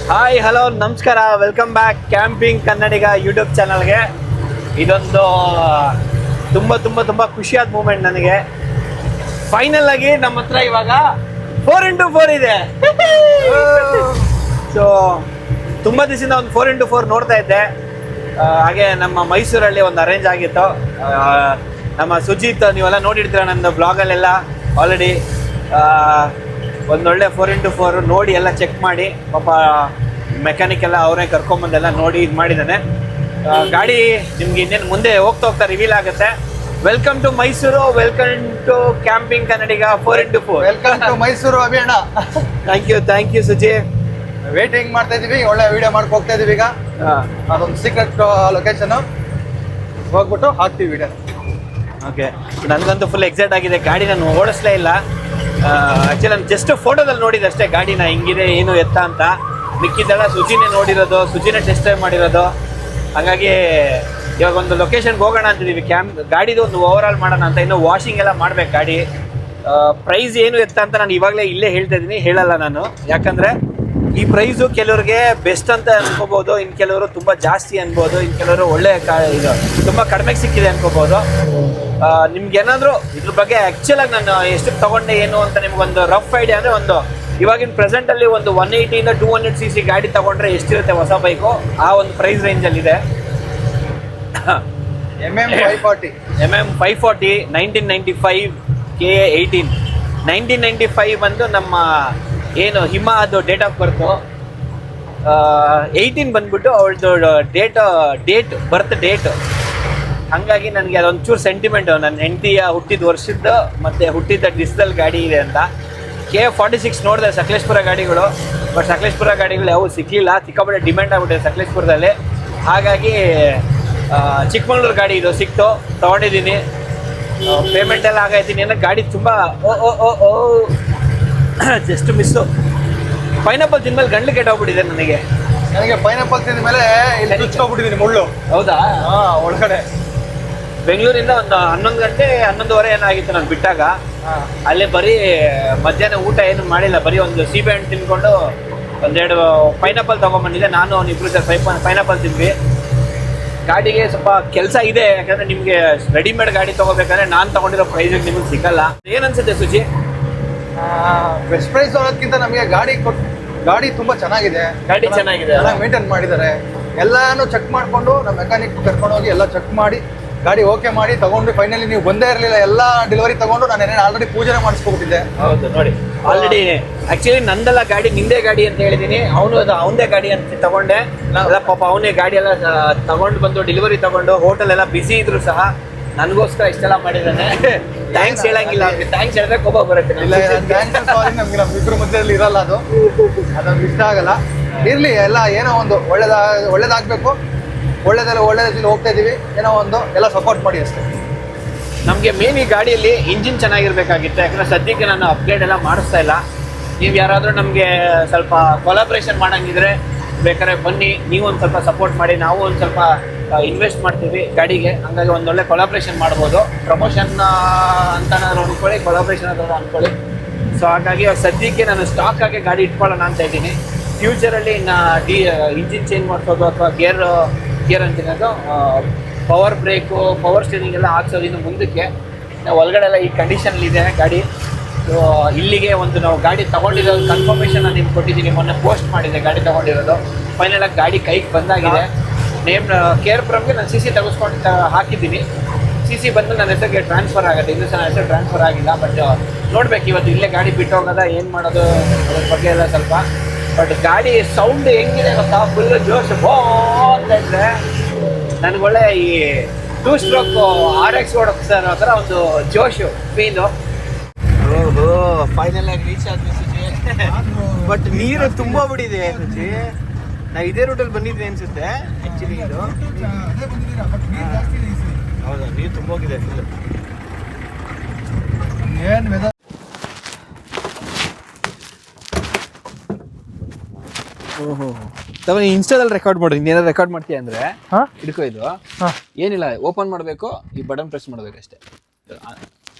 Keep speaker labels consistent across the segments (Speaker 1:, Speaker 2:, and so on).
Speaker 1: Hi hello ನಮಸ್ಕಾರ, welcome back camping ಕನ್ನಡಿಗ YouTube ಚಾನಲ್ಗೆ. ಇದೊಂದು ತುಂಬ ತುಂಬ ತುಂಬ ಖುಷಿಯಾದ ಮೂಮೆಂಟ್ ನನಗೆ. ಫೈನಲ್ ಆಗಿ ನಮ್ಮ ಹತ್ರ ಇವಾಗ 4x4 ಇದೆ. ಸೊ ತುಂಬ ದಿವಸದಿಂದ ಒಂದು 4x4 ನೋಡ್ತಾ ಇದ್ದೆ. ಹಾಗೆ ನಮ್ಮ ಮೈಸೂರಲ್ಲಿ ಒಂದು ಅರೇಂಜ್ ಆಗಿತ್ತು. ನಮ್ಮ ಸುಜಿತ್ ನೀವೆಲ್ಲ ನೋಡಿರ್ತೀರ ನನ್ನ ಬ್ಲಾಗಲ್ಲೆಲ್ಲ ಆಲ್ರೆಡಿ. ಒಂದೊಳ್ಳೆ 4x4 ನೋಡಿ ಎಲ್ಲ ಚೆಕ್ ಮಾಡಿ, ಪಾಪ ಮೆಕ್ಯಾನಿಕ್ ಎಲ್ಲ ಅವರೇ ಕರ್ಕೊಂಬಂದೆಲ್ಲ ನೋಡಿ ಇದು ಮಾಡಿದ್ದಾನೆ. ಗಾಡಿ ನಿಮ್ಗೆ ಇನ್ನೇನು ಮುಂದೆ ಹೋಗ್ತಾ ಹೋಗ್ತಾ ರಿವೀಲ್ ಆಗುತ್ತೆ. Welcome to Mysuru, welcome to camping Kannadiga 4x4.
Speaker 2: Welcome to Mysuru ಅಭಿಯಾನ.
Speaker 1: Thank you suji.
Speaker 2: ವೇಟಿಂಗ್ ಮಾಡ್ತಾ ಇದೀವಿ, ಒಳ್ಳೆ ವಿಡಿಯೋ ಮಾಡ್ಕೊ ಹೋಗ್ತಾ ಇದೀವಿ. ಈಗ ಅದೊಂದು ಸೀಕ್ರೆಟ್ ಲೊಕೇಶನ್ ಹೋಗ್ಬಿಟ್ಟು ಹಾಕ್ತೀವಿ ವಿಡಿಯೋ.
Speaker 1: ಓಕೆ, ನನಗಂತೂ ಫುಲ್ ಎಕ್ಸೈಟ್ ಆಗಿದೆ. ಗಾಡಿ ನಾನು ಓಡಿಸ್ಲೇ ಇಲ್ಲ. ಆ್ಯಕ್ಚುಲಿ ನಾನು ಜಸ್ಟ್ ಫೋಟೋದಲ್ಲಿ ನೋಡಿದೆ ಅಷ್ಟೇ ಗಾಡಿನ ಹಿಂಗಿದೆ ಏನು ಎತ್ತ ಅಂತ. ಮಿಕ್ಕಿದ್ದೆಲ್ಲ ಸುಜಿನೇ ನೋಡಿರೋದು, ಸುಜಿನೇ ಟೆಸ್ಟ್ ಡ್ರೈವ್ ಮಾಡಿರೋದು. ಹಾಗಾಗಿ ಇವಾಗ ಒಂದು ಲೊಕೇಶನ್ಗೆ ಹೋಗೋಣ ಅಂತಿದ್ದೀವಿ. ಗಾಡಿದು ಒಂದು ಓವರ್ ಆಲ್ ಮಾಡೋಣ ಅಂತ. ಇನ್ನೂ ವಾಷಿಂಗ್ ಎಲ್ಲ ಮಾಡ್ಬೇಕು ಗಾಡಿ. ಪ್ರೈಸ್ ಏನು ಎತ್ತ ಅಂತ ನಾನು ಇವಾಗಲೇ ಇಲ್ಲೇ ಹೇಳ್ತಾ ಇದ್ದೀನಿ, ಹೇಳಲ್ಲ ನಾನು. ಯಾಕಂದರೆ ಈ ಪ್ರೈಸು ಕೆಲವ್ರಿಗೆ ಬೆಸ್ಟ್ ಅಂತ ಅನ್ಕೋಬೋದು, ಇನ್ನು ಕೆಲವರು ತುಂಬ ಜಾಸ್ತಿ ಅನ್ಬೋದು, ಇನ್ನು ಕೆಲವರು ಒಳ್ಳೆ ಇದು ತುಂಬ ಕಡಿಮೆಗೆ ಸಿಕ್ಕಿದೆ ಅನ್ಕೋಬೋದು. ನಿಮ್ಗೇನಾದರೂ ಇದ್ರ ಬಗ್ಗೆ ಆ್ಯಕ್ಚುಲಾಗಿ ನಾನು ಎಷ್ಟಕ್ಕೆ ತೊಗೊಂಡೆ ಏನು ಅಂತ ನಿಮ್ಗೊಂದು ರಫ್ ಐಡಿಯಾ ಅಂದರೆ, ಒಂದು ಇವಾಗಿನ ಪ್ರೆಸೆಂಟಲ್ಲಿ ಒಂದು 180 to 200cc ಗಾಡಿ ತೊಗೊಂಡ್ರೆ ಎಷ್ಟಿರುತ್ತೆ ಹೊಸ ಬೈಕು, ಆ ಒಂದು ಪ್ರೈಸ್ ರೇಂಜಲ್ಲಿದೆ.
Speaker 2: MM540
Speaker 1: MM540 1995 KA18. 1995 ಬಂದು ನಮ್ಮ ಏನು ಹಿಮ ಅದು ಡೇಟ್ ಆಫ್ ಬರ್ತು. 18 ಬಂದ್ಬಿಟ್ಟು ಅವಳದು ಬರ್ತ್ ಡೇಟ್. ಹಾಗಾಗಿ ನನಗೆ ಅದೊಂಚೂರು ಸೆಂಟಿಮೆಂಟು, ನನ್ನ ಹೆಂಡತಿಯ ಹುಟ್ಟಿದ ವರ್ಷದ್ದು ಮತ್ತು ಹುಟ್ಟಿದ ಡಿಸ್ದಲ್ಲಿ ಗಾಡಿ ಇದೆ ಅಂತ. KA46 ನೋಡಿದೆ ಸಕಲೇಶ್ಪುರ ಗಾಡಿಗಳು, ಬಟ್ ಸಕಲೇಶ್ಪುರ ಗಾಡಿಗಳು ಯಾವೂ ಸಿಕ್ಕಲಿಲ್ಲ. ಸಿಕ್ಕಾಪಟ್ಟೆ ಡಿಮ್ಯಾಂಡ್ ಆಗಿಬಿಟ್ಟಿದೆ ಸಕಲೇಶ್ಪುರದಲ್ಲಿ. ಹಾಗಾಗಿ ಚಿಕ್ಕಮಗಳೂರು ಗಾಡಿ ಇದು ಸಿಕ್ತು, ತೊಗೊಂಡಿದ್ದೀನಿ. ಪೇಮೆಂಟ್ ಎಲ್ಲ ಆಗೈತೀನಿ ಏನೋ. ಗಾಡಿ ತುಂಬ ಜಸ್ಟ್ ಮಿಸ್ಸು. ಪೈನಾಪಲ್ ತಿಂದ್ಮೇಲೆ ಗಂಡ್ಲು ಕೆಟ್ಟೋಗ್ಬಿಟ್ಟಿದೆ ನನಗೆ
Speaker 2: ಪೈನಾಪಲ್ ತಿಂದ ಮೇಲೆ ಇಲ್ಲಿ ಚುಚ್ಕೊಂಡ್ಬಿಟ್ಟಿದ್ದೀನಿ ಮುಳ್ಳು.
Speaker 1: ಹೌದಾ?
Speaker 2: ಒಳಗಡೆ
Speaker 1: ಬೆಂಗಳೂರಿಂದ ಒಂದು 11 ಗಂಟೆ 11:15 ಏನಾಗಿತ್ತು ನಾನು ಬಿಟ್ಟಾಗ. ಅಲ್ಲೇ ಬರೀ ಮಧ್ಯಾಹ್ನ ಊಟ ಏನು ಮಾಡಿಲ್ಲ, ಬರೀ ಒಂದು ಸೀಬೆಹಣ್ಣು ತಿನ್ಕೊಂಡು ಒಂದೆರಡು ಪೈನಾಪಲ್ ತೊಗೊಂಬಂದಿದ್ದೆ. ನಾನು ಇಬ್ಬರು ಪೈನಾಪಲ್ ತಿಂದ್ವಿ. ಗಾಡಿಗೆ ಸ್ವಲ್ಪ ಕೆಲಸ ಇದೆ, ಯಾಕಂದರೆ ನಿಮಗೆ ರೆಡಿಮೇಡ್ ಗಾಡಿ ತೊಗೋಬೇಕಾದ್ರೆ ನಾನು ತೊಗೊಂಡಿರೋ ಪ್ರೈಸಿಗೆ ನಿಮಗೆ ಸಿಗಲ್ಲ. ಏನನ್ಸುತ್ತೆ ಸುಜಿ?
Speaker 2: ಬೆಸ್ಟ್ ಪ್ರೈಸ್ ಅನ್ನೋದಕ್ಕಿಂತ ನಮಗೆ ಗಾಡಿ ತುಂಬಾ ಚೆನ್ನಾಗಿದೆ.
Speaker 1: ಗಾಡಿ ಚೆನ್ನಾಗಿದೆ,
Speaker 2: ಚೆನ್ನಾಗಿ ಮೇಂಟೈನ್ ಮಾಡಿದ್ದಾರೆ. ಎಲ್ಲಾನು ಚೆಕ್ ಮಾಡಿಕೊಂಡು ನಮ್ಮ ಮೆಕ್ಯಾನಿಕ್ ಕರ್ಕೊಂಡು ಹೋಗಿ ಎಲ್ಲ ಚೆಕ್ ಮಾಡಿ ಗಾಡಿ ಓಕೆ ಮಾಡಿ ತಗೊಂಡು ಫೈನಲಿ ನೀವು ಬಂದೇ ಇರಲಿಲ್ಲ. ಎಲ್ಲ ಡೆಲಿವರಿ ತಗೊಂಡು ನಾನು ಏನೇನು ಆಲ್ರೆಡಿ ಪೂಜೆ ಮಾಡಿಸ್ಕೊಬಿಟ್ಟಿದ್ದೆ.
Speaker 1: ಹೌದು ನೋಡಿ, ಆಲ್ರೆಡಿ ಆಕ್ಚುಲಿ ನಂದೆಲ್ಲ ಗಾಡಿ ನಿಂದೇ ಗಾಡಿ ಅಂತ ಹೇಳಿದ್ದೀನಿ. ಅವನದೇ ಗಾಡಿ ಅಂತ ತಗೊಂಡೆ. ಎಲ್ಲ ಪಾಪ ಅವನೇ ಗಾಡಿ ಎಲ್ಲ ತಗೊಂಡು ಬಂದು ಡೆಲಿವರಿ ತಗೊಂಡು ಹೋಟೆಲ್ ಎಲ್ಲ ಬಿಸಿ ಇದ್ರು ಸಹ ನನಗೋಸ್ಕರ ಇಷ್ಟೆಲ್ಲ ಮಾಡಿದ್ದಾನೆ. ಥ್ಯಾಂಕ್ಸ್ ಹೇಳಂಗಿಲ್ಲ, ಥ್ಯಾಂಕ್ಸ್ ಹೇಳಿದ್ರೆ ಕೋಪ ಬರುತ್ತೆ.
Speaker 2: ಇಲ್ಲ, ನಮ್ಗೆ ನಮ್ಮಿಬ್ರು ಮಧ್ಯದಲ್ಲಿ ಇರಲ್ಲ, ಅದೊಂದು ಇಷ್ಟ ಆಗಲ್ಲ. ಇರ್ಲಿ, ಎಲ್ಲ ಏನೋ ಒಂದು ಒಳ್ಳೇದಾಗಬೇಕು, ಒಳ್ಳೇದಲ್ಲಿ ಹೋಗ್ತಾ ಇದೀವಿ. ಏನೋ ಒಂದು ಎಲ್ಲ ಸಪೋರ್ಟ್ ಮಾಡಿ ಅಷ್ಟೇ.
Speaker 1: ನಮಗೆ ಮೇನ್ ಈ ಗಾಡಿಯಲ್ಲಿ ಇಂಜಿನ್ ಚೆನ್ನಾಗಿರ್ಬೇಕಾಗಿತ್ತು. ಯಾಕಂದರೆ ಸದ್ಯಕ್ಕೆ ನಾನು ಅಪ್ಗ್ರೇಡ್ ಎಲ್ಲ ಮಾಡಿಸ್ತಾ ಇಲ್ಲ. ನೀವು ಯಾರಾದರೂ ನಮಗೆ ಸ್ವಲ್ಪ ಕೊಲಾಬ್ರೇಷನ್ ಮಾಡಂಗಿದ್ರೆ ಬೇಕಾದ್ರೆ ಬನ್ನಿ, ನೀವು ಒಂದು ಸ್ವಲ್ಪ ಸಪೋರ್ಟ್ ಮಾಡಿ. ನಾವು ಒಂದು ಸ್ವಲ್ಪ ಇನ್ವೆಸ್ಟ್ ಮಾಡ್ತೀವಿ ಗಾಡಿಗೆ. ಹಂಗಾಗಿ ಒಂದೊಳ್ಳೆ ಕೊಲಾಬ್ರೇಷನ್ ಮಾಡ್ಬೋದು. ಪ್ರಮೋಷನ್ ಅಂತನಾದ್ರು ಅಂದ್ಕೊಳ್ಳಿ, ಕೊಲಾಬ್ರೇಷನ್ ಅಂತ ಅಂದ್ಕೊಳ್ಳಿ. ಸೊ ಹಾಗಾಗಿ ಸದ್ಯಕ್ಕೆ ನಾನು ಸ್ಟಾಕ್ ಆಗಿ ಗಾಡಿ ಇಟ್ಕೊಳ್ಳೋಣ ಅಂತ ಇದ್ದೀನಿ. ಫ್ಯೂಚರಲ್ಲಿ ಇಂಜಿನ್ ಚೇಂಜ್ ಮಾಡಿಸೋದು ಅಥವಾ ಗೇರ್ ಅಂತಿರೋದು, ಪವರ್ ಬ್ರೇಕು, ಪವರ್ ಸ್ಟೀರಿಂಗ್ ಎಲ್ಲ ಹಾಕ್ಸೋದು ಇನ್ನು ಮುಂದಕ್ಕೆ. ಒಳಗಡೆ ಎಲ್ಲ ಈ ಕಂಡೀಷನ್ಲಿದೆ ಗಾಡಿ. ಸೊ ಇಲ್ಲಿಗೆ ಒಂದು ನಾವು ಗಾಡಿ ತೊಗೊಂಡಿರೋ ಕನ್ಫರ್ಮೇಷನ್ ನಾನು ನಿಮ್ಗೆ ಕೊಟ್ಟಿದ್ದೀನಿ. ಮೊನ್ನೆ ಪೋಸ್ಟ್ ಮಾಡಿದೆ ಗಾಡಿ ತೊಗೊಂಡಿರೋದು. ಫೈನಲಾಗಿ ಗಾಡಿ ಕೈಗೆ ಬಂದಾಗಿದೆ. ನೇಮ್ ಕೇರ್ಪುರಮ್ಗೆ ನಾನು CC ತೆಗೆಸ್ಕೊಂಡು ಹಾಕಿದ್ದೀನಿ. CC ಬಂದು ನನ್ನ ಹೆಸರಿಗೆ ಟ್ರಾನ್ಸ್ಫರ್ ಆಗುತ್ತೆ. ಇನ್ನೂ ನನ್ನ ಹೆಸರು ಟ್ರಾನ್ಸ್ಫರ್ ಆಗಿಲ್ಲ. ಬಟ್ ನೋಡ್ಬೇಕು ಇವತ್ತು ಇಲ್ಲೇ ಗಾಡಿ ಬಿಟ್ಟು ಹೋಗೋದ ಏನು ಮಾಡೋದು ಅದ್ರ ಬಗ್ಗೆ ಎಲ್ಲ ಸ್ವಲ್ಪ. ಬಟ್ ಗಾಡಿ ಸೌಂಡ್ ಹೆಂಗಿದೆ ಗೊತ್ತಾ, ಫುಲ್ಲು ಜೋಶ್ ಅಂತ ಇದ್ರೆ ನನಗೊಳ್ಳೆ ಈ 2 ಸ್ಟ್ರೋಕ್ RX ಓಡಿಸ್ತಾರೋ ಆ ಥರ ಒಂದು ಜೋಶು ಫೀಲು. ಓಹೋ, ಫೈನಲ್ ಆಗಿ ರೀಚ್ ಆದ್ವಿ ಸುಜಿ. ಬಟ್ ನೀರು ತುಂಬ ಬಿಡಿದೆ ಸುಜಿ. ನಾವು ಇದೇ ರೂಟಲ್ಲಿ ಬಂದಿದ್ವಿ ಅನ್ಸುತ್ತೆ ಆ್ಯಕ್ಚುಲಿ. ಇದು ಹೌದಾ, ನೀರು ತುಂಬ ಹೋಗಿದೆ ಫುಲ್.
Speaker 2: ಏನು
Speaker 1: ಓಹೋ, ತಮ್ಮ ಇನ್ಸ್ಟಾದಲ್ಲಿ ರೆಕಾರ್ಡ್ ಮಾಡಿ. ನೀನೇನಾದ್ರು ರೆಕಾರ್ಡ್ ಮಾಡ್ತೀಯ ಅಂದರೆ ಹಿಡ್ಕೋ. ಇದು ಏನಿಲ್ಲ, ಓಪನ್ ಮಾಡಬೇಕು, ಈ ಬಟನ್ ಪ್ರೆಸ್ ಮಾಡಬೇಕು ಅಷ್ಟೇ.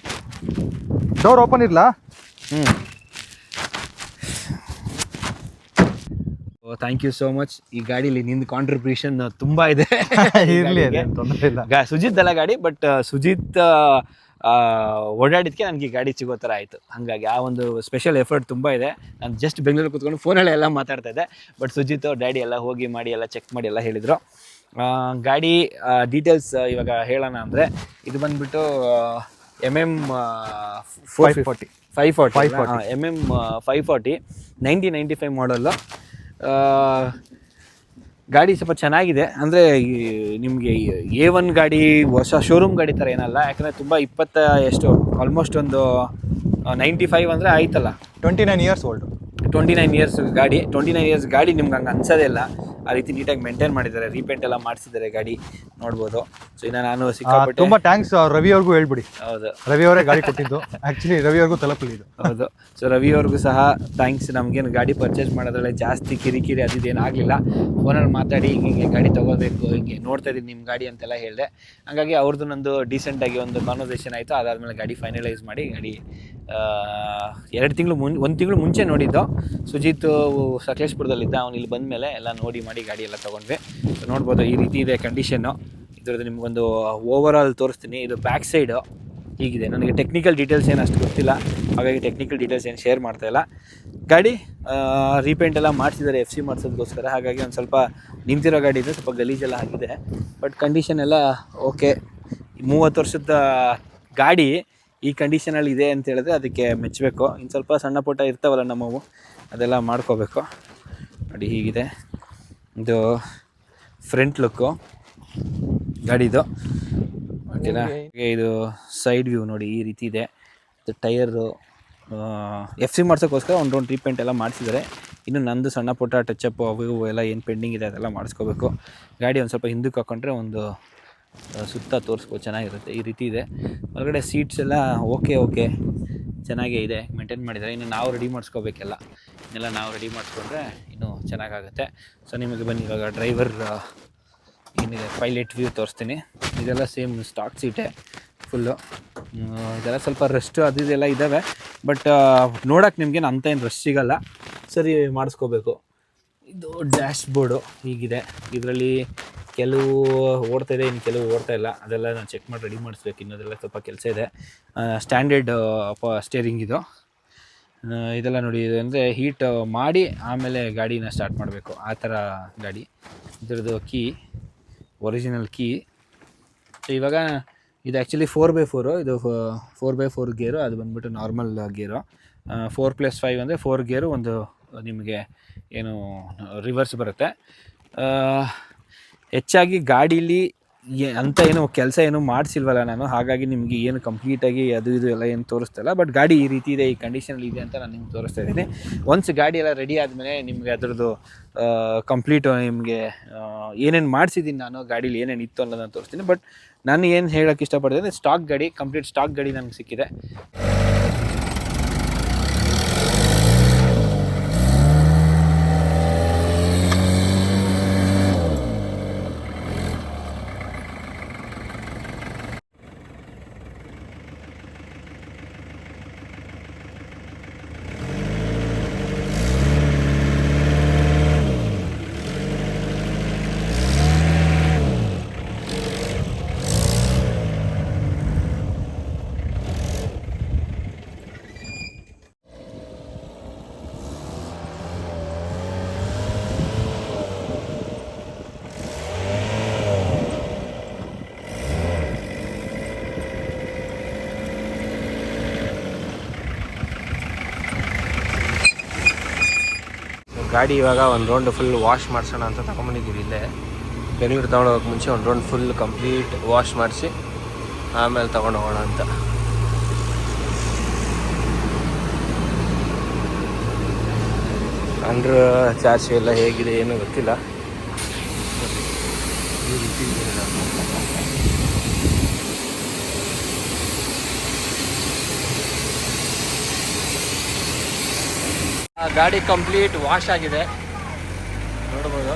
Speaker 2: ಡೋರ್ ಓಪನ್ ಇರಲ್ಲ.
Speaker 1: Thank you so much. ಈ ಗಾಡೀಲಿ ನಿಂದು ಕಾಂಟ್ರಿಬ್ಯೂಷನ್ ತುಂಬಾ ಇದೆ.
Speaker 2: ಇರ್ಲಿ, ಅದೇನು ತೊಂದರೆ ಇಲ್ಲ.
Speaker 1: ಸುಜಿತ್ ಅಲ್ಲ ಗಾಡಿ, ಬಟ್ ಸುಜಿತ್ ಓಡಾಡಿದ್ಕೆ ನನಗೆ ಈ ಗಾಡಿ ಸಿಗೋ ಥರ ಆಯಿತು. ಹಾಗಾಗಿ ಆ ಒಂದು ಸ್ಪೆಷಲ್ ಎಫರ್ಟ್ ತುಂಬ ಇದೆ. ನಾನು ಜಸ್ಟ್ ಬೆಂಗಳೂರು ಕೂತ್ಕೊಂಡು ಫೋನಲ್ಲಿ ಎಲ್ಲ ಮಾತಾಡ್ತಾ ಇದ್ದೆ, ಬಟ್ ಸುಜಿತ್ ಡ್ಯಾಡಿ ಎಲ್ಲ ಹೋಗಿ ಮಾಡಿ ಎಲ್ಲ ಚೆಕ್ ಮಾಡಿ ಎಲ್ಲ ಹೇಳಿದರು. ಗಾಡಿ ಡೀಟೇಲ್ಸ್ ಇವಾಗ ಹೇಳೋಣ ಅಂದರೆ, ಇದು ಬಂದುಬಿಟ್ಟು MM 540 MM 540 1995 ಮಾಡಲ್ಲು. ಗಾಡಿ ಸ್ವಲ್ಪ ಚೆನ್ನಾಗಿದೆ. ಅಂದರೆ ನಿಮಗೆ A1 ಗಾಡಿ, ಹೊಸ ಶೋರೂಮ್ ಗಾಡಿ ಥರ ಏನಲ್ಲ. ಯಾಕಂದರೆ ತುಂಬ ಎಷ್ಟು ಆಲ್ಮೋಸ್ಟ್ ಒಂದು 95 ಅಂದರೆ ಆಯ್ತಲ್ಲ,
Speaker 2: 29 ಇಯರ್ಸ್ ಓಲ್ಡು.
Speaker 1: 29 ಇಯರ್ಸ್ ಗಾಡಿ. 29 ಇಯರ್ಸ್ ಗಾಡಿ ನಿಮ್ಗೆ ಹಂಗೆ ಅನ್ಸೋದೇ ಇಲ್ಲ. ಆ ರೀತಿ ನೀಟಾಗಿ ಮೇಂಟೈನ್ ಮಾಡಿದ್ದಾರೆ, ರೀಪೇಂಟ್ ಎಲ್ಲ ಮಾಡಿಸಿದ್ದಾರೆ ಗಾಡಿ, ನೋಡ್ಬೋದು. ಸೊ ಇನ್ನು ನಾನು ಸಿಕ್ಕಾಪಟ್ಟೆ
Speaker 2: ತುಂಬ ಥ್ಯಾಂಕ್ಸ್ ರವಿ ಅವ್ರಿಗೂ ಹೇಳ್ಬಿಡಿ.
Speaker 1: ಹೌದು,
Speaker 2: ರವಿ ಅವರೇ ಗಾಡಿ ಕೊಟ್ಟಿದ್ದು. ಆ್ಯಕ್ಚುಲಿ ರವಿ ಅವ್ರಿಗೂ ತಲುಪಲಿದ್ದು.
Speaker 1: ಹೌದು. ಸೊ ರವಿ ಅವ್ರಿಗೂ ಸಹ ಥ್ಯಾಂಕ್ಸ್. ನಮಗೇನು ಗಾಡಿ ಪರ್ಚೇಸ್ ಮಾಡೋದ್ರಲ್ಲಿ ಜಾಸ್ತಿ ಕಿರಿಕಿರಿ ಅದಿದ್ದೇನು ಆಗಲಿಲ್ಲ. ಫೋನಲ್ಲಿ ಮಾತಾಡಿ ಹಿಂಗೆ ಗಾಡಿ ತೊಗೋಬೇಕು, ಹಿಂಗೆ ನೋಡ್ತಾ ಇದ್ದೀನಿ ನಿಮ್ಮ ಗಾಡಿ ಅಂತೆಲ್ಲ ಹೇಳಿದೆ. ಹಾಗಾಗಿ ಅವ್ರದ್ದು ನಂದು ಡೀಸೆಂಟಾಗಿ ಒಂದು ಕಾನ್ವರ್ಸೇಷನ್ ಆಯಿತು. ಅದಾದಮೇಲೆ ಗಾಡಿ ಫೈನಲೈಸ್ ಮಾಡಿ, ಗಾಡಿ 1 ತಿಂಗಳು ಮುಂಚೆ ನೋಡಿದ್ದು. ಸುಜಿತ್ ಸಕಲೇಶ್ಪುರದಲ್ಲಿದ್ದ, ಅವ್ನು ಇಲ್ಲಿ ಬಂದ ಮೇಲೆ ಎಲ್ಲ ನೋಡಿ ಮಾಡಿ ಗಾಡಿ ಎಲ್ಲ ತೊಗೊಂಡ್ವಿ. ಸೊ ನೋಡ್ಬೋದು ಈ ರೀತಿ ಇದೆ ಕಂಡೀಷನ್ನು. ಇದ್ರದ್ದು ನಿಮಗೊಂದು ಓವರ್ ಆಲ್ ತೋರಿಸ್ತೀನಿ. ಇದು ಬ್ಯಾಕ್ ಸೈಡು ಹೀಗಿದೆ. ನನಗೆ ಟೆಕ್ನಿಕಲ್ ಡೀಟೇಲ್ಸ್ ಏನು ಅಷ್ಟು ಗೊತ್ತಿಲ್ಲ, ಹಾಗಾಗಿ ಟೆಕ್ನಿಕಲ್ ಡೀಟೇಲ್ಸ್ ಏನು ಶೇರ್ ಮಾಡ್ತಾಯಿಲ್ಲ. ಗಾಡಿ ರೀಪೇಂಟ್ ಎಲ್ಲ ಮಾಡಿಸಿದ್ದಾರೆ FC ಮಾಡಿಸೋದಕ್ಕೋಸ್ಕರ. ಹಾಗಾಗಿ ಒಂದು ಸ್ವಲ್ಪ ನಿಂತಿರೋ ಗಾಡಿ ಇದೆ, ಸ್ವಲ್ಪ ಗಲೀಜೆಲ್ಲ ಆಗಿದೆ. ಬಟ್ ಕಂಡೀಷನ್ ಎಲ್ಲ ಓಕೆ. 30 ವರ್ಷದ ಗಾಡಿ ಈ ಕಂಡೀಷನಲ್ಲಿ ಇದೆ ಅಂತ ಹೇಳಿದ್ರೆ ಅದಕ್ಕೆ ಮೆಚ್ಚಬೇಕು. ಇನ್ನು ಸ್ವಲ್ಪ ಸಣ್ಣ ಪುಟ್ಟ ಇರ್ತಾವಲ್ಲ ನಮ್ಮವು, ಅದೆಲ್ಲ ಮಾಡ್ಕೋಬೇಕು. ನೋಡಿ ಹೀಗಿದೆ ಇದು ಫ್ರಂಟ್ ಲುಕ್ಕು ಗಾಡಿದು, ಓಕೆನಾ. ಇದು ಸೈಡ್ ವ್ಯೂ ನೋಡಿ ಈ ರೀತಿ ಇದೆ. ಇದು ಟೈರು FC ಮಾಡ್ಸೋಕ್ಕೋಸ್ಕರ ಒಂದು ರೌಂಡ್ ರೀಪೇಂಟ್ ಎಲ್ಲ ಮಾಡಿಸಿದ್ದಾರೆ. ಇನ್ನು ನಂದು ಸಣ್ಣ ಪುಟ್ಟ ಟಚಪ್ ಅವು ಇವು ಎಲ್ಲ ಏನು ಪೆಂಡಿಂಗ್ ಇದೆ ಅದೆಲ್ಲ ಮಾಡಿಸ್ಕೋಬೇಕು. ಗಾಡಿ ಒಂದು ಸ್ವಲ್ಪ ಹಿಂದಕ್ಕೆ ಹಾಕೊಂಡ್ರೆ ಒಂದು ಸುತ್ತ ತೋರಿಸ್ಬೋದು, ಚೆನ್ನಾಗಿರುತ್ತೆ. ಈ ರೀತಿ ಇದೆ. ಹೊರಗಡೆ ಸೀಟ್ಸ್ ಎಲ್ಲ ಓಕೆ ಚೆನ್ನಾಗೇ ಇದೆ, ಮೇಂಟೈನ್ ಮಾಡಿದ್ದಾರೆ. ಇನ್ನು ನಾವು ರೆಡಿ ಮಾಡಿಸ್ಕೋಬೇಕೆಲ್ಲ, ಇನ್ನೆಲ್ಲ ನಾವು ರೆಡಿ ಮಾಡಿಸ್ಕೊಂಡ್ರೆ ಇನ್ನೂ ಚೆನ್ನಾಗಾಗುತ್ತೆ. ಸೊ ನಿಮಗೆ ಬನ್ನಿ ಇವಾಗ ಡ್ರೈವರ್ ಏನಿದೆ ಪೈಲಟ್ ವ್ಯೂ ತೋರಿಸ್ತೀನಿ. ಇದೆಲ್ಲ ಸೇಮ್ ಸ್ಟಾಕ್ ಸೀಟೇ ಫುಲ್ಲು. ಇದೆಲ್ಲ ಸ್ವಲ್ಪ ರಸ್ಟ್ ಅದು ಇದೆಲ್ಲ ಇದ್ದಾವೆ, ಬಟ್ ನೋಡೋಕೆ ನಿಮಗೇನು ಅಂಥ ಏನು ರಶ್ ಸಿಗೋಲ್ಲ, ಸರಿ ಮಾಡಿಸ್ಕೋಬೇಕು. ಇದು ಡ್ಯಾಶ್ ಬೋರ್ಡು ಹೀಗಿದೆ. ಇದರಲ್ಲಿ ಕೆಲವು ಓಡ್ತಾಯಿದೆ, ಇನ್ನು ಕೆಲವು ಓಡ್ತಾ ಇಲ್ಲ. ಅದೆಲ್ಲ ನಾನು ಚೆಕ್ ಮಾಡಿ ರೆಡಿ ಮಾಡಿಸ್ಬೇಕು, ಇನ್ನೋದೆಲ್ಲ ಸ್ವಲ್ಪ ಕೆಲಸ ಇದೆ. ಸ್ಟ್ಯಾಂಡರ್ಡ್ ಸ್ಟೇರಿಂಗ್ ಇದು. ಇದೆಲ್ಲ ನೋಡಿ, ಇದು ಅಂದರೆ ಹೀಟ್ ಮಾಡಿ ಆಮೇಲೆ ಗಾಡಿನ ಸ್ಟಾರ್ಟ್ ಮಾಡಬೇಕು, ಆ ಥರ ಗಾಡಿ. ಇದ್ರದ್ದು ಕೀ ಒರಿಜಿನಲ್ ಕೀ. ಸೊ ಇವಾಗ ಇದು ಆ್ಯಕ್ಚುಲಿ 4x4. ಇದು 4x4 ಗೇರು, ಅದು ಬಂದುಬಿಟ್ಟು ನಾರ್ಮಲ್ ಗೇರು. 4+5 ಅಂದರೆ 4 ಗೇರು, ಒಂದು ನಿಮಗೆ ಏನು ರಿವರ್ಸ್ ಬರುತ್ತೆ. ಹೆಚ್ಚಾಗಿ ಗಾಡೀಲಿ ಅಂಥ ಏನು ಕೆಲಸ ಏನು ಮಾಡಿಸಿಲ್ವಲ್ಲ ನಾನು, ಹಾಗಾಗಿ ನಿಮಗೆ ಏನು ಕಂಪ್ಲೀಟಾಗಿ ಅದು ಇದು ಎಲ್ಲ ಏನು ತೋರಿಸ್ತಾಯಿಲ್ಲ. ಬಟ್ ಗಾಡಿ ಈ ರೀತಿ ಇದೆ, ಈ ಕಂಡೀಷನಲ್ಲಿ ಇದೆ ಅಂತ ನಾನು ನಿಮ್ಗೆ ತೋರಿಸ್ತಾ ಇದ್ದೀನಿ. ಒನ್ಸ್ ಗಾಡಿ ಎಲ್ಲ ರೆಡಿ ಆದಮೇಲೆ ನಿಮಗೆ ಅದರದ್ದು ಕಂಪ್ಲೀಟು ನಿಮಗೆ ಏನೇನು ಮಾಡಿಸಿದ್ದೀನಿ ನಾನು, ಗಾಡೀಲಿ ಏನೇನು ಇತ್ತು ಅನ್ನೋದನ್ನು ತೋರಿಸ್ತೀನಿ. ಬಟ್ ನಾನು ಏನು ಹೇಳೋಕ್ಕೆ ಇಷ್ಟಪಡ್ತೀನಿ ಅಂದರೆ ಸ್ಟಾಕ್ ಗಾಡಿ, ಕಂಪ್ಲೀಟ್ ಸ್ಟಾಕ್ ಗಾಡಿ ನನಗೆ ಸಿಕ್ಕಿದೆ. ಗಾಡಿ ಇವಾಗ ಒಂದು ರೌಂಡ್ ಫುಲ್ ವಾಶ್ ಮಾಡಿಸೋಣ ಅಂತ ತಗೊಂಬಂದಿದ್ದೀವಿ. ಇಲ್ಲೇ ಬೆಂಗಳೂರು ತೊಗೊಂಡೋಗೋಕ್ಕೆ ಮುಂಚೆ ಒಂದು ರೌಂಡ್ ಫುಲ್ ಕಂಪ್ಲೀಟ್ ವಾಶ್ ಮಾಡಿಸಿ ಆಮೇಲೆ ತೊಗೊಂಡು ಹೋಗೋಣ ಅಂತ. ಅಂಡ್ರ್ ಚಾರ್ಜ್ ಎಲ್ಲ ಹೇಗಿದೆ ಏನೂ ಗೊತ್ತಿಲ್ಲ. ಈ ರೀತಿ ಗಾಡಿ ಕಂಪ್ಲೀಟ್ ವಾಶ್ ಆಗಿದೆ, ನೋಡ್ಬೋದು.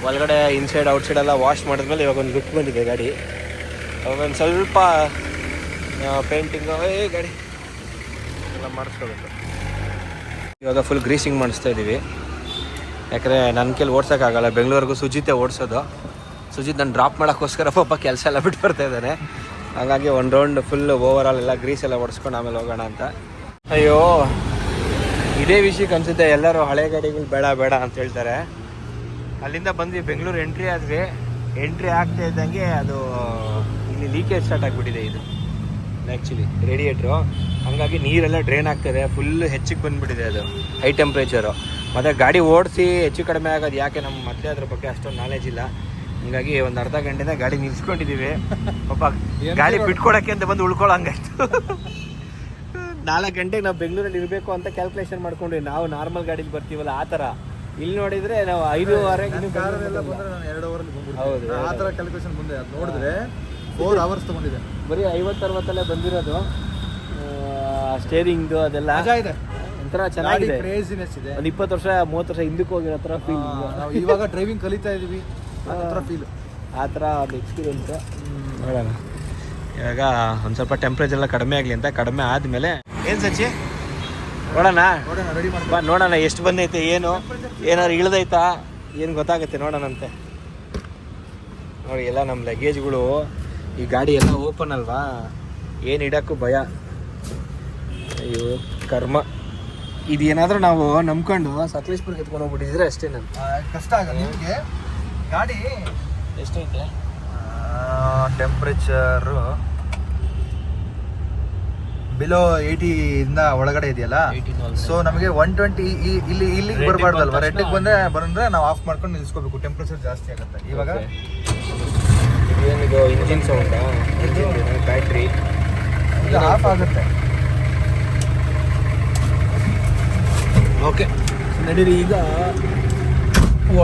Speaker 1: ಒಳಗಡೆ ಇನ್ಸೈಡ್ ಔಟ್ಸೈಡ್ ಎಲ್ಲ ವಾಶ್ ಮಾಡಿದ್ಮೇಲೆ ಇವಾಗ ಒಂದು ಲುಕ್ ಬಂದಿದೆ ಗಾಡಿ. ಒಂದು ಸ್ವಲ್ಪ ಪೇಂಟಿಂಗು ಗಾಡಿ ಎಲ್ಲ ಮಾಡಿಸ್ಕೋಬೇಕು. ಇವಾಗ ಫುಲ್ ಗ್ರೀಸಿಂಗ್ ಮಾಡಿಸ್ತಾ ಇದ್ದೀವಿ.
Speaker 3: ಯಾಕಂದರೆ ನನ್ನ ಕೈಲಿ ಓಡ್ಸೋಕ್ಕಾಗಲ್ಲ, ಬೆಂಗಳೂರಿಗೂ ಸುಜಿತೆ ಓಡಿಸೋದು. ಸುಜಿತ್ ನಾನು ಡ್ರಾಪ್ ಮಾಡೋಕ್ಕೋಸ್ಕರ ಪಾಪ ಕೆಲಸ ಎಲ್ಲ ಬಿಟ್ಟು ಬರ್ತಾ ಇದ್ದಾನೆ. ಹಾಗಾಗಿ ಒಂದು ರೌಂಡ್ ಫುಲ್ ಓವರಾಲ್ ಎಲ್ಲ ಗ್ರೀಸ್ ಎಲ್ಲ ಹೊಡ್ಸ್ಕೊಂಡು ಆಮೇಲೆ ಹೋಗೋಣ ಅಂತ. ಅಯ್ಯೋ ಇದೇ ವಿಷಯಕ್ಕೆ ಅನಿಸುತ್ತೆ ಎಲ್ಲರೂ ಹಳೆ ಗಾಡಿಗಳು ಬೇಡ ಬೇಡ ಅಂತ ಹೇಳ್ತಾರೆ. ಅಲ್ಲಿಂದ ಬಂದ್ವಿ, ಬೆಂಗಳೂರು ಎಂಟ್ರಿ ಆಗ್ತಾ ಇದ್ದಂಗೆ ಅದು ಇಲ್ಲಿ ಲೀಕೇಜ್ ಸ್ಟಾರ್ಟ್ ಆಗಿಬಿಟ್ಟಿದೆ ಇದು ಆ್ಯಕ್ಚುಲಿ ರೇಡಿಯೇಟ್ರು. ಹಾಗಾಗಿ ನೀರೆಲ್ಲ ಡ್ರೈನ್ ಆಗ್ತಾಯಿದೆ, ಫುಲ್ಲು ಹೆಚ್ಚಿಗೆ ಬಂದುಬಿಟ್ಟಿದೆ ಅದು ಹೈ ಟೆಂಪ್ರೇಚರು. ಮತ್ತು ಗಾಡಿ ಓಡಿಸಿ ಹೆಚ್ಚು ಕಡಿಮೆ ಆಗೋದು ಯಾಕೆ ನಮ್ಮ ಮತ್ತೆ ಅದ್ರ ಬಗ್ಗೆ ಅಷ್ಟೊಂದು ನಾಲೆಜ್ ಇಲ್ಲ. ಹಂಗಾಗಿ ಒಂದು ಅರ್ಧ ಗಂಟೆಯಿಂದ ಗಾಡಿ ನಿಲ್ಸ್ಕೊಂಡಿದ್ದೀವಿ. ಪಾಪ ಗಾಡಿ ಬಿಟ್ಕೊಡೋಕ್ಕೆ ಅಂತ ಬಂದು ಉಳ್ಕೊಳ್ಳೋಂಗಾಯ್ತು. 4 ಗಂಟೆಗೆ ನಾವು ಬೆಂಗಳೂರಲ್ಲಿ ಇರಬೇಕು ಅಂತ ಕ್ಯಾಲ್ಕುಲೇಷನ್ ಮಾಡ್ಕೊಂಡ್ವಿ. ನಾವು ನಾರ್ಮಲ್ ಗಾಡೀಲಿ ಬರ್ತೀವಲ್ಲ ಆ ಥರ. ಇಲ್ಲಿ ನೋಡಿದರೆ ನಾವು 5:30 ಹೌದು
Speaker 2: ಆ ಥರ ಕ್ಯಾಲ್ಕುಲೇಷನ್ ಮುಂದೆ ಅದು ನೋಡಿದ್ರೆ 4 ಅವರ್ಸ್ ತೊಗೊಂಡಿದೆ.
Speaker 3: ಬರೀ 50-60 ಬಂದಿರೋದು. ಸ್ಟೇರಿಂಗ್ದು ಅದೆಲ್ಲ
Speaker 2: ಇದೆ,
Speaker 3: ಒಂಥರ ಚೆನ್ನಾಗಿದೆ,
Speaker 2: ಕ್ರೇಜಿನೆಸ್ ಇದೆ.
Speaker 3: ಒಂದು 20 ವರ್ಷ 30 ವರ್ಷ ಹಿಂದಕ್ಕೆ ಹೋಗಿರೋ ಥರ ಫೀಲ್.
Speaker 2: ನಾವು ಇವಾಗ ಡ್ರೈವಿಂಗ್ ಕಲಿತಾ ಇದ್ದೀವಿ, ಆ ಥರ ಫೀಲ್,
Speaker 3: ಆ ಥರ ಒಂದು ಎಕ್ಸ್ಪೀರಿಯೆನ್ಸು. ನೋಡೋಣ ಇವಾಗ ಒಂದು ಸ್ವಲ್ಪ ಟೆಂಪ್ರೇಚರ್ ಎಲ್ಲ ಕಡಿಮೆ ಆಗಲಿ ಅಂತ. ಕಡಿಮೆ ಆದಮೇಲೆ ಏನು ಸಚ್ಚಿ ನೋಡೋಣ
Speaker 2: ರೆಡಿ ಮಾಡಿ
Speaker 3: ಬಾ, ನೋಡೋಣ ಎಷ್ಟು ಬಂದೈತೆ, ಏನಾದ್ರು ಇಳ್ದೈತಾ ಏನು ಗೊತ್ತಾಗುತ್ತೆ ನೋಡೋಣಂತೆ. ನೋಡಿ ಎಲ್ಲ ನಮ್ಮ ಲಗೇಜ್ಗಳು, ಈ ಗಾಡಿ ಎಲ್ಲ ಓಪನ್ ಅಲ್ವಾ, ಏನು ಇಡೋಕ್ಕೂ ಭಯ. ಅಯ್ಯೋ ಕರ್ಮ, ಇದೇನಾದರೂ ನಾವು ನಂಬ್ಕೊಂಡು ಸಕಲೇಶ್ಪುರ್ಗೆ ಎತ್ಕೊಂಡು ಹೋಗ್ಬಿಟ್ಟಿದ್ರೆ ಅಷ್ಟೇ. ನಾನು
Speaker 2: ಕಷ್ಟ ಆಗಲ್ಲ ನಿಮಗೆ. ಗಾಡಿ
Speaker 3: ಎಷ್ಟೈತೆ
Speaker 2: ಟೆಂಪ್ರೇಚರು ಬಿಲೋ 80 ಇಂದ ಒಳಗಡೆ ಇದೆಯಲ್ಲ. ಸೊ ನಮಗೆ 120 ಇಲ್ಲಿಗೆ ಬರಬಾರ್ದಲ್ವ, ರೆಡ್ಗೆ ಬಂದ್ರೆ ನಾವು ಆಫ್ ಮಾಡ್ಕೊಂಡು ನಿಲ್ಸ್ಕೋಬೇಕು, ಟೆಂಪ್ರೇಚರ್ ಜಾಸ್ತಿ ಆಗುತ್ತೆ. ಇವಾಗ
Speaker 3: ಇದೇನಿದು ಇಂಜಿನ್ ಸೌಂಡಾ, ಇಂಜಿನ್ ಬ್ಯಾಟ್ರಿ
Speaker 2: ಈಗ ಆಫ್ ಆಗುತ್ತೆ.
Speaker 3: ಓಕೆ ನಡೀರಿ ಈಗ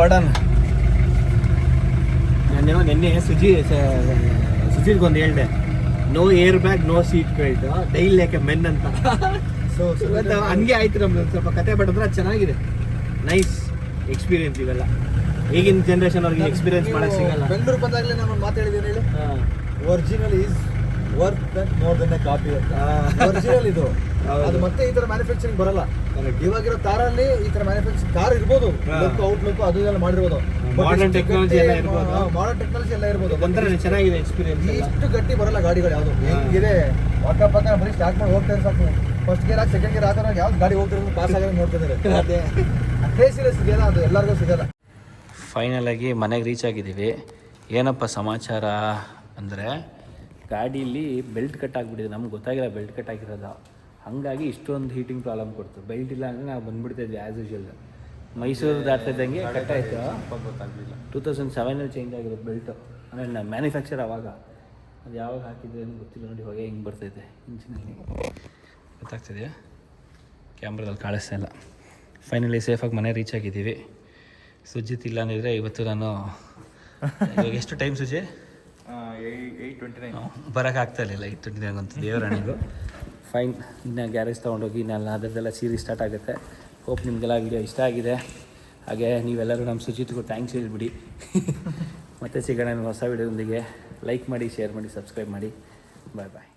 Speaker 3: ಓಡೋಣ. ನಾನೇನೋ ನಿನ್ನೆ ಸುಜಿಲ್ಗೊಂದು ಹೇಳಿದೆ, no airbag no seat belt daily ಯಾಕೆ ಮೆನ್ ಅಂತ.
Speaker 2: ಸೊ
Speaker 3: ಹಂಗೆ ಆಯ್ತು ನಮ್ದು ಸ್ವಲ್ಪ ಕತೆ ಬಡಿದ್ರೆ ಅದು ಚೆನ್ನಾಗಿದೆ. ನೈಸ್ ಎಕ್ಸ್ಪೀರಿಯನ್ಸ್ ಇವೆಲ್ಲ. ಈಗಿನ ಜನ್ರೇಷನ್ ಅವ್ರಿಗೆ ಎಕ್ಸ್ಪೀರಿಯನ್ಸ್ ಮಾಡಕ್ಕೆ ಸಿಗಲ್ಲ.
Speaker 2: ಬೆಂಗಳೂರು ಬಂದಾಗಲೇ ನಾನು ಒಂದು ಮಾತು ಹೇಳಿದ್ದೀನಿ ಹೇಳಿ, original is worth more than a copy ಅಂತ. ಒರಿಜಿನಲ್ ಇದು, ಅದು ಮತ್ತೆ ಈ ತರ ಮ್ಯಾನುಫ್ಯಾಕ್ಚರಿಂಗ್ ಬರಲ್ಲ. ಇವಾಗಿರೋ ಕಾರಲ್ಲಿ ಈ ತರ ಮ್ಯಾನುಫ್ಯಾಕ್ಚರಿಂಗ್ ಕಾರ್ ಇರ್ಬೋದು, ಔಟ್ಲುಕ್ ಅದು ಎಲ್ಲ ಮಾಡಿರ್ಬೋದು,
Speaker 3: ಮಾಡರ್ನ್ ಟೆಕ್ನಾಲಜಿ ಎಲ್ಲ ಇರ್ಬೋದು,
Speaker 2: ಮಾಡರ್ನ್ ಟೆಕ್ನಾಲಜಿ ಎಲ್ಲ ಇರ್ಬೋದು.
Speaker 3: ಒಂಥರ ಚೆನ್ನಾಗಿದೆ ಎಕ್ಸ್ಪೀರಿಯನ್ಸ್.
Speaker 2: ಇಷ್ಟು ಗಟ್ಟಿ ಬರಲ್ಲ ಗಾಡಿಗಳು ಯಾವುದು. ಹೆಂಗಿದೆ ಪಕ್ಕ ಬರೀ ಸ್ಟಾರ್ಟ್ ಮಾಡಿ ಹೋಗ್ತಾ ಸಾಕು. ಫಸ್ಟ್ ಗೇರ್ ಹಾಕಿ ಸೆಕೆಂಡ್ ಗೇರ್ ಹಾಕೋಣ, ಯಾವ್ದು ಗಾಡಿ ಹೋಗ್ತಿರೋದು ಪಾಸ್ ಆಗೋದು ನೋಡ್ತಿದ್ದಾರೆ. ಅದೇ ಕ್ರೇಜಿನೆಸ್ ಇದೆಯಲ್ಲ, ಅದು ಎಲ್ಲರಿಗೂ ಸಿಗಲ್ಲ.
Speaker 3: ಫೈನಲ್ ಆಗಿ ಮನೆಗೆ ರೀಚ್ ಆಗಿದ್ದೀವಿ. ಏನಪ್ಪ ಸಮಾಚಾರ ಅಂದರೆ, ಗಾಡೀಲಿ ಬೆಲ್ಟ್ ಕಟ್ ಆಗಿಬಿಟ್ಟಿದೆ. ನಮ್ಗೆ ಗೊತ್ತಾಗಿಲ್ಲ ಬೆಲ್ಟ್ ಕಟ್ ಆಗಿರೋದು, ಹಾಗಾಗಿ ಇಷ್ಟೊಂದು ಹೀಟಿಂಗ್ ಪ್ರಾಬ್ಲಮ್ ಕೊಡ್ತು. ಬೆಲ್ಟ್ ಇಲ್ಲ ಅಂದರೆ ನಾವು ಬಂದುಬಿಡ್ತಾಯಿದ್ವಿ ಆ್ಯಸ್ ಯೂಶುವಲ್. ಮೈಸೂರು ದಾಟ್ತಿದ್ದಂಗೆ ಕಟ್ ಆಯಿತು. ಗೊತ್ತಾಗಲಿಲ್ಲ, 2007 ಚೇಂಜ್ ಆಗಿರೋದು ಬೆಲ್ಟು. ಅಂದರೆ ಮ್ಯಾನುಫ್ಯಾಕ್ಚರ್ ಆವಾಗ ಅದು ಯಾವಾಗ ಹಾಕಿದ್ರೆ ಏನು ಗೊತ್ತಿಲ್ಲ. ನೋಡಿ ಹೊಗೆ ಹಿಂಗೆ ಬರ್ತೈತೆ ಇಂಜಿನಲ್ಲಿ, ಗೊತ್ತಾಗ್ತಿದೆಯಾ? ಕ್ಯಾಮ್ರಾದಲ್ಲಿ ಕಾಣಿಸ್ತಾ ಇಲ್ಲ. ಫೈನಲಿ ಸೇಫಾಗಿ ಮನೆ ರೀಚ್ ಆಗಿದ್ದೀವಿ. ಸುಜಿತ್ ಇಲ್ಲ ಅಂದಿದ್ರೆ ಇವತ್ತು ನಾನು ಇವಾಗ ಎಷ್ಟು ಟೈಮ್ ಸುಜಿ
Speaker 2: 8:29
Speaker 3: ಬರೋಕ್ಕಾಗ್ತಾ ಇರಲಿಲ್ಲ. 8:29 ಅಂತ ದೇವರಾಣಿಗೂ. ಫೈನ್, ಇನ್ನು ಗ್ಯಾರೇಜ್ ತೊಗೊಂಡೋಗಿ ಇನ್ನೆಲ್ಲ ಅದರದ್ದೆಲ್ಲ ಸೀರೀಸ್ ಸ್ಟಾರ್ಟ್ ಆಗುತ್ತೆ. ಹೋಪ್ ನಿಮಗೆಲ್ಲ ವೀಡಿಯೋ ಇಷ್ಟ ಆಗಿದೆ. ಹಾಗೆ ನೀವೆಲ್ಲರೂ ನಮ್ಮ ಸುಜಿತ್ಗೂ ಥ್ಯಾಂಕ್ಸ್ ಹೇಳ್ಬಿಡಿ. ಮತ್ತೆ ಸಿಗೋಣ ಹೊಸ ವೀಡಿಯೋದೊಂದಿಗೆ. ಲೈಕ್ ಮಾಡಿ, ಶೇರ್ ಮಾಡಿ, ಸಬ್ಸ್ಕ್ರೈಬ್ ಮಾಡಿ. ಬಾಯ್ ಬಾಯ್.